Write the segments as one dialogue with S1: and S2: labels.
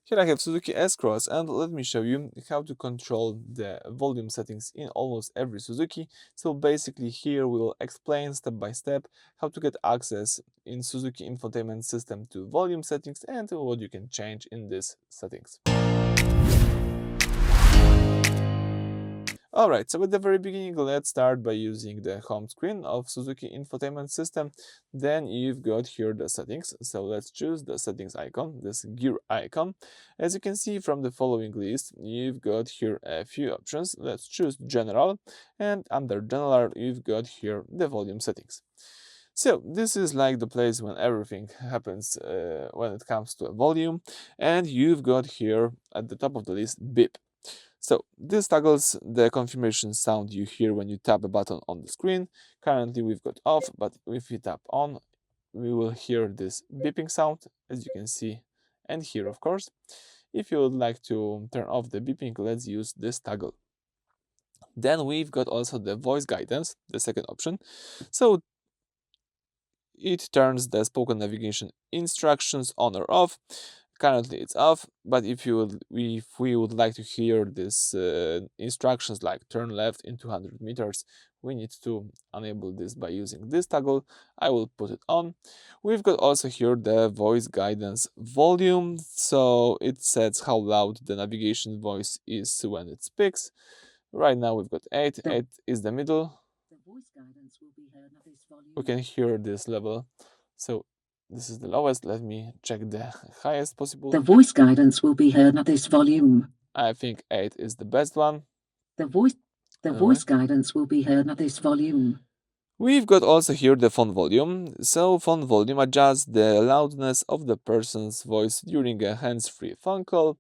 S1: Here I have SUZUKI S-Cross, and let me show you how to control the volume settings in almost every Suzuki. So basically here we'll explain step by step how to get access in Suzuki Infotainment system to volume settings and what you can change in these settings. Alright, so at the very beginning, let's start by using the home screen of Suzuki Infotainment system. Then you've got here the settings. So let's choose the settings icon, this gear icon. As you can see from the following list, you've got here a few options. Let's choose general, and under general, you've got here the volume settings. So this is like the place when everything happens when it comes to a volume, and you've got here at the top of the list beep. So this toggles the confirmation sound you hear when you tap a button on the screen. Currently we've got off, but if you tap on, we will hear this beeping sound, as you can see and hear, of course. If you would like to turn off the beeping, let's use this toggle. Then we've got also the voice guidance, the second option. So it turns the spoken navigation instructions on or off. Currently it's off, but if we would like to hear these instructions like turn left in 200 meters, we need to enable this by using this toggle. I will put it on. We've got also here the voice guidance volume, so it sets how loud the navigation voice is when it speaks. Right now we've got 8. 8 is the middle. Voice guidance will be heard at this volume. We can hear this level. So this is the lowest. Let me check the highest possible.
S2: The voice guidance will be heard at this volume.
S1: I think 8 is the best one.
S2: The voice guidance will be heard at this volume.
S1: We've got also here the phone volume. So phone volume adjusts the loudness of the person's voice during a hands-free phone call.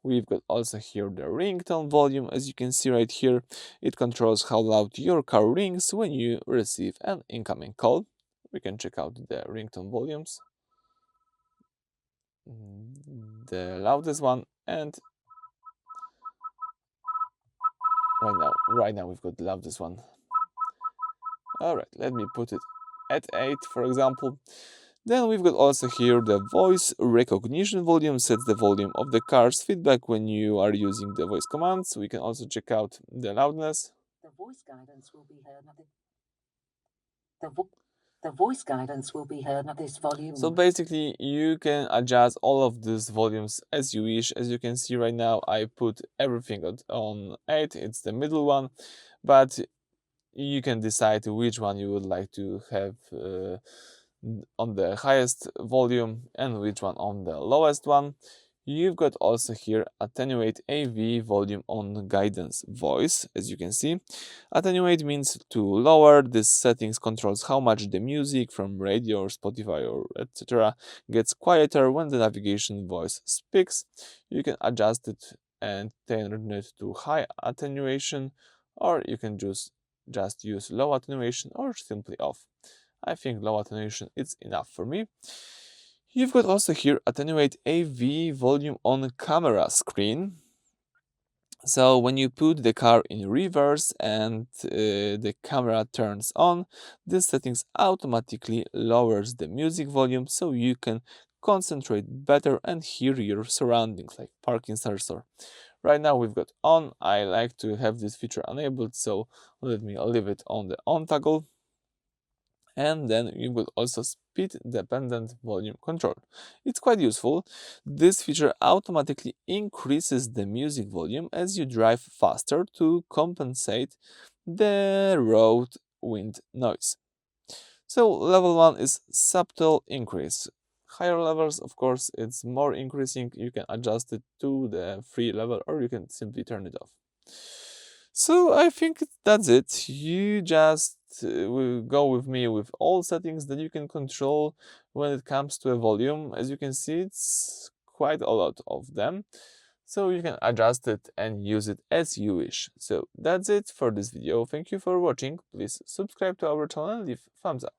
S1: We've got also here the ringtone volume. As you can see right here, it controls how loud your car rings when you receive an incoming call. We can check out the ringtone volumes. The loudest one, and right now we've got the loudest one. Alright, let me put it at 8, for example. Then we've got also here the voice recognition volume, sets the volume of the car's feedback when you are using the voice commands. We can also check out the loudness.
S2: The voice guidance will be heard at the voice guidance will be heard at this volume.
S1: So basically you can adjust all of these volumes as you wish. As you can see right now, I put everything on 8, it's the middle one, but you can decide which one you would like to have on the highest volume and which one on the lowest one. You've got also here Attenuate AV volume on guidance voice. As you can see, Attenuate means to lower. This settings controls how much the music from radio or Spotify or etc. gets quieter when the navigation voice speaks. You can adjust it and turn it to high attenuation, or you can just use low attenuation or simply off. I think low attenuation is enough for me. You've got also here Attenuate AV volume on camera screen. So when you put the car in reverse and the camera turns on, this settings automatically lowers the music volume so you can concentrate better and hear your surroundings like parking sensor. Right now we've got on. I like to have this feature enabled, so let me leave it on the on toggle. And then you will also speed dependent volume control. It's quite useful. This feature automatically increases the music volume as you drive faster to compensate the road wind noise. So level 1 is subtle increase. Higher levels, of course, it's more increasing. You can adjust it to the free level or you can simply turn it off. So I think that's it. You just will go with me with all settings that you can control when it comes to a volume. As you can see, it's quite a lot of them. So you can adjust it and use it as you wish. So that's it for this video. Thank you for watching. Please subscribe to our channel and leave thumbs up.